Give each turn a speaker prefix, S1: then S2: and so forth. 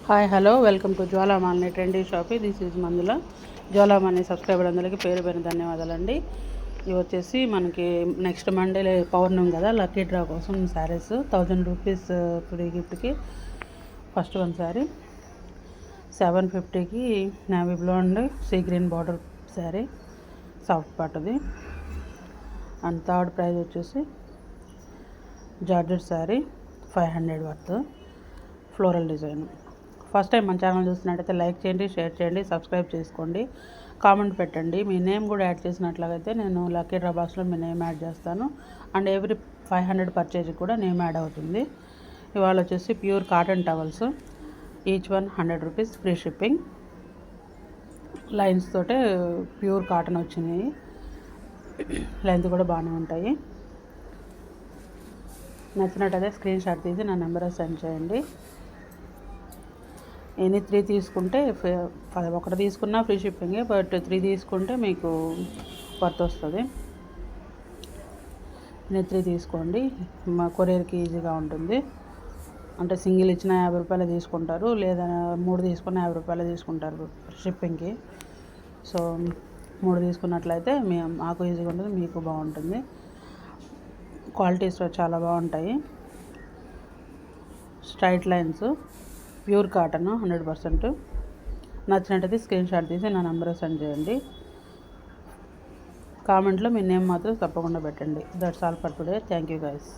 S1: Hi hello welcome to Jwalamalini trendy shoppe. This is Mandula. Jwalamalini subscriber అందరికీ పేరు పేరు ధన్యవాదాలండి. ఇవి వచ్చేసి మనకి నెక్స్ట్ మండే పౌర్ణమి కదా, లక్కీ డ్రా కోసం శారీస్ 1000 రూపీస్ ఫ్రీ గిఫ్ట్కి. ఫస్ట్ వన్ శారీ 750కి navy blue and sea green border sari, soft పార్ట్ది. అండ్ థర్డ్ ప్రైజ్ వచ్చేసి georgette sari 500 worth, floral design. First time మన ఛానల్ చూసినట్టయితే లైక్ చేయండి, షేర్ చేయండి, సబ్స్క్రైబ్ చేసుకోండి, కామెంట్ పెట్టండి. మీ నేమ్ కూడా యాడ్ చేసినట్లయితే నేను లక్కీ డ్రా బాక్స్లో మీ నేమ్ యాడ్ చేస్తాను. అండ్ ఎవ్రీ 500 పర్చేజ్కి కూడా నేమ్ యాడ్ అవుతుంది. ఇవాళ వచ్చేసి pure cotton towels, each one 100 rupees, free shipping. Lines తోటే ప్యూర్ కాటన్ వచ్చినాయి, లెంత్ కూడా బాగానే ఉంటాయి. నచ్చినట్టయితే స్క్రీన్ షాట్ తీసి నా నెంబర్ సెండ్ చేయండి. ఎనీ 3 తీసుకుంటే, ఒకటి తీసుకున్నా ఫ్రీ షిప్పింగే, బట్ 3 తీసుకుంటే మీకు వర్త్ వస్తుంది. నేను 3 తీసుకోండి, మా కొరియర్కి ఈజీగా ఉంటుంది. అంటే సింగిల్ ఇచ్చిన 50 రూపాయలు తీసుకుంటారు, లేదా 3 తీసుకున్న 50 రూపాయలు తీసుకుంటారు షిప్పింగ్కి. సో 3 తీసుకున్నట్లయితే మాకు ఈజీగా ఉంటుంది, మీకు బాగుంటుంది. క్వాలిటీస్ చాలా బాగుంటాయి. Straight lines, pure cotton 100%. నచ్చినట్టయితే స్క్రీన్ షాట్ తీసి నా నెంబర్ సెండ్ చేయండి. కామెంట్లో మీ నేమ్ మాత్రం తప్పకుండా పెట్టండి. That's all for today. Thank you guys.